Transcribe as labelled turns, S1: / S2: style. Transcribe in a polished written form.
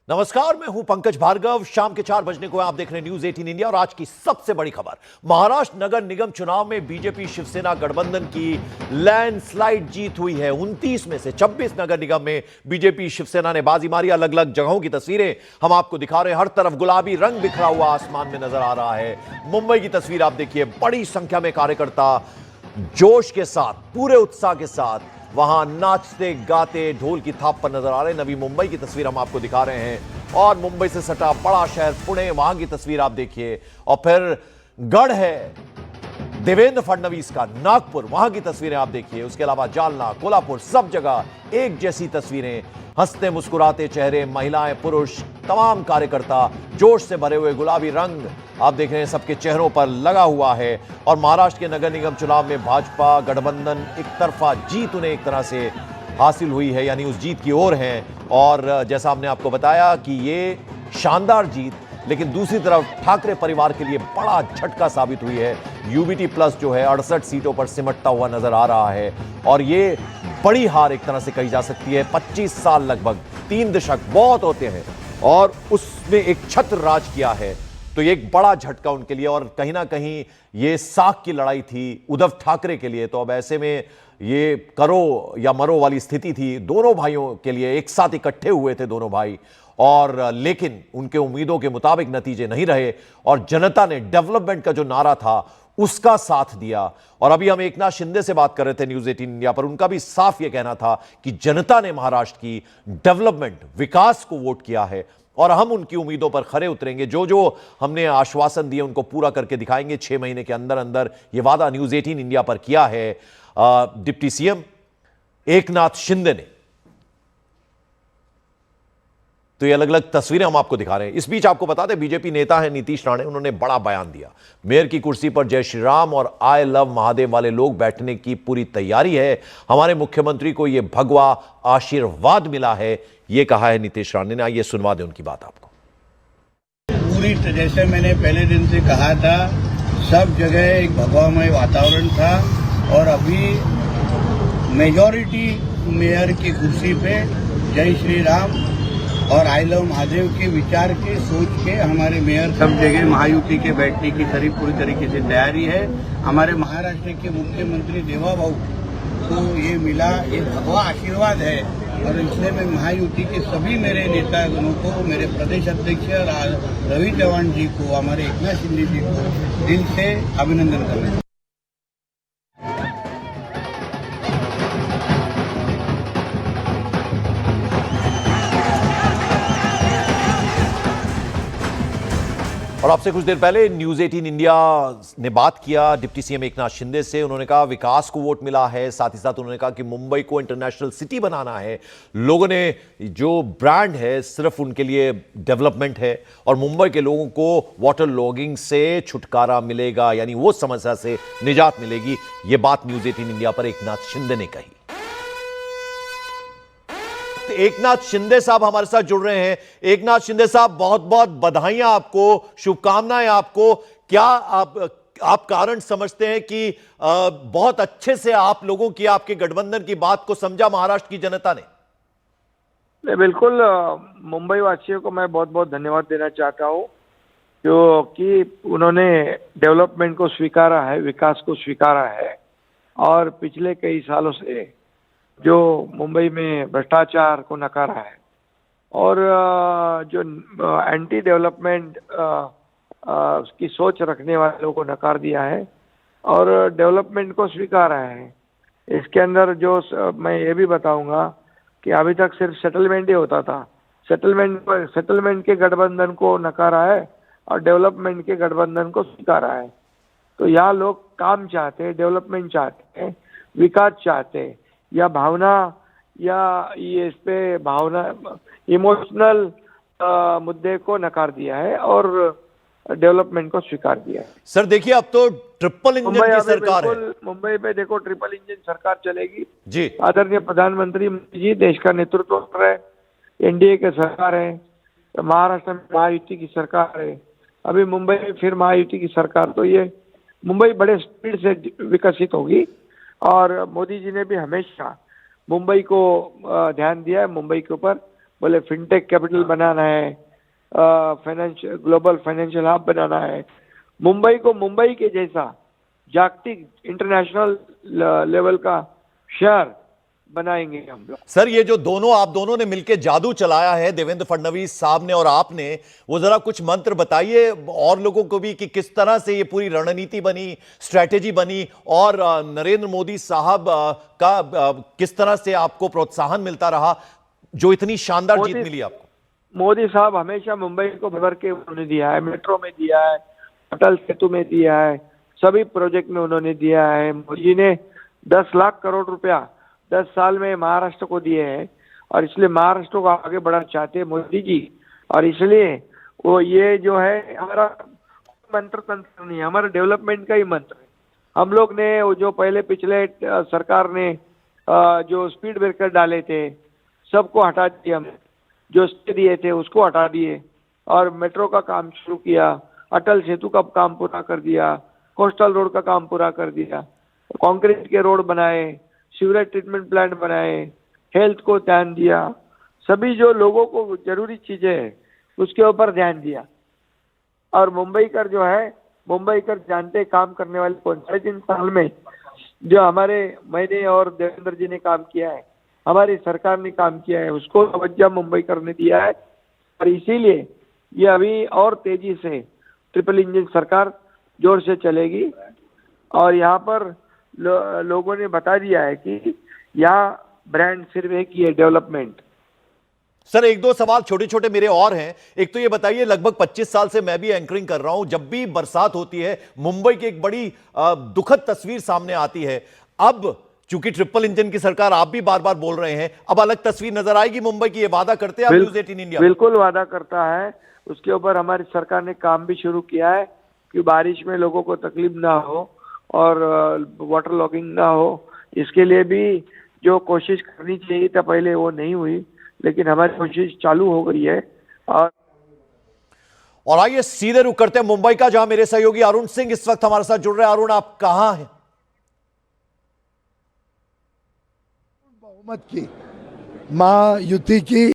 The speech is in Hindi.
S1: नमस्कार, मैं हूं पंकज भार्गव। शाम के 4 बजने को आप देख रहे हैं न्यूज 18 इंडिया और आज की सबसे बड़ी खबर, महाराष्ट्र नगर निगम चुनाव में बीजेपी शिवसेना गठबंधन की लैंडस्लाइड जीत हुई है। 29 में से 26 नगर निगम में बीजेपी शिवसेना ने बाजी मारी। अलग अलग जगहों की तस्वीरें हम आपको दिखा रहे हैं। हर तरफ गुलाबी रंग बिखरा हुआ आसमान में नजर आ रहा है। मुंबई की तस्वीर आप देखिए, बड़ी संख्या में कार्यकर्ता जोश के साथ, पूरे उत्साह के साथ वहां नाचते गाते ढोल की थाप पर नजर आ रहे हैं। नवी मुंबई की तस्वीर हम आपको दिखा रहे हैं और मुंबई से सटा बड़ा शहर पुणे, वहां की तस्वीर आप देखिए। और फिर गढ़ है देवेंद्र फडणवीस का, नागपुर, वहां की तस्वीरें आप देखिए। उसके अलावा जालना, कोल्हापुर, सब जगह एक जैसी तस्वीरें, हंसते मुस्कुराते चेहरे, महिलाएं, पुरुष, तमाम कार्यकर्ता, जोश से भरे हुए गुलाबी रंग आप देख रहे हैं सबके चेहरों पर लगा हुआ है। और महाराष्ट्र के नगर निगम चुनाव में भाजपा गठबंधन एक तरफा जीत उन्हें एक तरह से हासिल हुई है, यानी उस जीत की ओर हैं। और जैसा हमने आपको बताया कि ये शानदार जीत, लेकिन दूसरी तरफ ठाकरे परिवार के लिए बड़ा झटका साबित हुई है। यूबीटी प्लस जो है 68 सीटों पर सिमटता हुआ नजर आ रहा है और ये बड़ी हार एक तरह से कही जा सकती है। 25 साल, लगभग 3 दशक बहुत होते हैं और उसमें एक छत्र राज किया है, तो ये एक बड़ा झटका उनके लिए। और कहीं ना कहीं ये साख की लड़ाई थी उद्धव ठाकरे के लिए, तो अब ऐसे में ये करो या मरो वाली स्थिति थी दोनों भाइयों के लिए। एक साथ इकट्ठे हुए थे दोनों भाई, और लेकिन उनके उम्मीदों के मुताबिक नतीजे नहीं रहे और जनता ने डेवलपमेंट का जो नारा था उसका साथ दिया। और अभी हम एकनाथ शिंदे से बात कर रहे थे न्यूज 18 इंडिया पर, उनका भी साफ यह कहना था कि जनता ने महाराष्ट्र की डेवलपमेंट, विकास को वोट किया है और हम उनकी उम्मीदों पर खरे उतरेंगे। जो जो हमने आश्वासन दिए उनको पूरा करके दिखाएंगे। 6 महीने के अंदर अंदर यह वादा न्यूज 18 इंडिया पर किया है डिप्टी सीएम एकनाथ शिंदे ने। तो ये अलग अलग तस्वीरें हम आपको दिखा रहे हैं। इस बीच आपको बता दें, बीजेपी नेता है नीतीश राणे, उन्होंने बड़ा बयान दिया। मेयर की कुर्सी पर जय श्री राम और आई लव महादेव वाले लोग बैठने की पूरी तैयारी है। हमारे मुख्यमंत्री को यह भगवा आशीर्वाद मिला है, यह कहा है नीतीश राणे ने। आइए सुनवा दें उनकी बात आपको।
S2: पूरी जैसे मैंने पहले दिन से कहा था, सब जगह एक भगवामय वातावरण था और अभी मेजॉरिटी मेयर की कुर्सी पे जय श्री राम और आई लव महादेव के विचार के सोच के हमारे मेयर सब जगह महायुति के बैठने की पूरी तरीके से तैयारी है। हमारे महाराष्ट्र के मुख्यमंत्री देवाभाऊ को ये मिला, ये भगवा आशीर्वाद है और इसलिए मैं महायुति के सभी मेरे नेतागणों को, मेरे प्रदेश अध्यक्ष रवि चव्हाण जी को, हमारे एकनाथ शिंदे जी को दिल से अभिनंदन करना हूँ।
S1: और आपसे कुछ देर पहले न्यूज 18 इंडिया ने बात किया डिप्टी सीएम एकनाथ शिंदे से। उन्होंने कहा विकास को वोट मिला है, साथ ही साथ उन्होंने कहा कि मुंबई को इंटरनेशनल सिटी बनाना है। लोगों ने जो ब्रांड है सिर्फ उनके लिए डेवलपमेंट है और मुंबई के लोगों को वाटर लॉगिंग से छुटकारा मिलेगा, यानी वो समस्या से निजात मिलेगी। ये बात न्यूज 18 इंडिया पर एकनाथ शिंदे ने कही। एकनाथ शिंदे साहब हमारे साथ जुड़ रहे हैं। एकनाथ शिंदे साहब, बहुत बहुत बधाइयां आपको, शुभकामनाएं आपको। क्या आप कारण समझते हैं कि बहुत अच्छे से आप लोगों की, आपके गठबंधन की बात को समझा महाराष्ट्र की जनता ने?
S3: बिल्कुल, मुंबई वासियों को मैं बहुत बहुत धन्यवाद देना चाहता हूं क्योंकि उन्होंने डेवलपमेंट को स्वीकारा है, विकास को स्वीकारा है और पिछले कई सालों से जो मुंबई में भ्रष्टाचार को नकारा है और जो एंटी डेवलपमेंट की सोच रखने वालों को नकार दिया है और डेवलपमेंट को स्वीकारा है। इसके अंदर जो मैं ये भी बताऊंगा कि अभी तक सिर्फ सेटलमेंट ही होता था। सेटलमेंट के गठबंधन को नकारा है और डेवलपमेंट के गठबंधन को स्वीकारा है। तो यहाँ लोग काम चाहते हैं, डेवलपमेंट चाहते हैं, विकास चाहते हैं, या भावना या ये इस पे भावना इमोशनल मुद्दे को नकार दिया है और डेवलपमेंट को स्वीकार दिया है।
S1: सर देखिए, अब तो ट्रिपल इंजन की सरकार है
S3: मुंबई पे। देखो, ट्रिपल इंजन सरकार चलेगी
S1: जी।
S3: आदरणीय प्रधानमंत्री मोदी जी देश का नेतृत्व कर रहे हैं, एनडीए की सरकार है, तो महाराष्ट्र में महायुति की सरकार है, अभी मुंबई में फिर महायुति की सरकार। तो ये मुंबई बड़े स्पीड से विकसित होगी और मोदी जी ने भी हमेशा मुंबई को ध्यान दिया है, मुंबई के ऊपर बोले फिनटेक कैपिटल बनाना है, फाइनेंशियल ग्लोबल फाइनेंशियल हब बनाना है, मुंबई को मुंबई के जैसा जागतिक इंटरनेशनल लेवल का शहर बनाएंगे हम लोग।
S1: सर, ये जो आप दोनों ने मिलकर जादू चलाया है, देवेंद्र फडणवीस साहब ने और आपने, वो जरा कुछ मंत्र बताइए और लोगों को भी कि किस तरह से ये पूरी रणनीति बनी, स्ट्रैटेजी बनी, और नरेंद्र मोदी साहब का किस तरह से आपको प्रोत्साहन मिलता रहा जो इतनी शानदार जीत मिली आपको।
S3: मोदी साहब हमेशा मुंबई को भर के उन्होंने दिया है, मेट्रो में दिया है, अटल सेतु में दिया है, सभी प्रोजेक्ट में उन्होंने दिया है। मोदी जी ने 10 लाख करोड़ रुपया 10 साल में महाराष्ट्र को दिए हैं, और इसलिए महाराष्ट्र को आगे बढ़ाना चाहते हैं मोदी जी। और इसलिए वो ये जो है हमारा मंत्र तंत्र नहीं है, हमारा डेवलपमेंट का ही मंत्र है। हम लोग ने वो जो पहले पिछले सरकार ने जो स्पीड ब्रेकर डाले थे सबको हटा दिया, हमने जो स्टे दिए थे उसको हटा दिए, और मेट्रो का काम शुरू किया, अटल सेतु का काम पूरा कर दिया, कोस्टल रोड का काम पूरा कर दिया, कंक्रीट के रोड बनाए, सीवरेज ट्रीटमेंट प्लांट बनाए, हेल्थ को ध्यान दिया, सभी जो लोगों को जरूरी चीजें हैं उसके ऊपर ध्यान दिया। और मुंबई कर जो है, मुंबई कर जानते काम करने वाले कौन, 3.5 साल में जो मैंने और देवेंद्र जी ने काम किया है, हमारी सरकार ने काम किया है, उसको तवज्जो मुंबई करने दिया है। और इसीलिए ये अभी और तेजी से ट्रिपल इंजन सरकार जोर से चलेगी। और यहाँ पर लोगों ने बता दिया है कि यहाँ ब्रांड सिर्फ एक ही है, डेवलपमेंट।
S1: सर, एक दो सवाल छोटे छोटे मेरे और हैं। एक तो ये बताइए, लगभग 25 साल से मैं भी एंकरिंग कर रहा हूं, जब भी बरसात होती है मुंबई की एक बड़ी दुखद तस्वीर सामने आती है। अब चूंकि ट्रिपल इंजन की सरकार, आप भी बार बार बोल रहे हैं, अब अलग तस्वीर नजर आएगी मुंबई की, ये वादा करते हैं आप न्यूज़ 18 इंडिया?
S3: बिल्कुल वादा करता है। उसके ऊपर हमारी सरकार ने काम भी शुरू किया है कि बारिश में लोगों को तकलीफ ना हो और वाटर लॉगिंग ना हो। इसके लिए भी जो कोशिश करनी चाहिए था पहले, वो नहीं हुई, लेकिन हमारी कोशिश चालू हो गई है।
S1: और आइए सीधे रुक करते हैं मुंबई का, जहां मेरे सहयोगी अरुण सिंह इस वक्त हमारे साथ जुड़ रहे हैं। अरुण, आप कहां हैं?
S4: बहुमत की महायुति की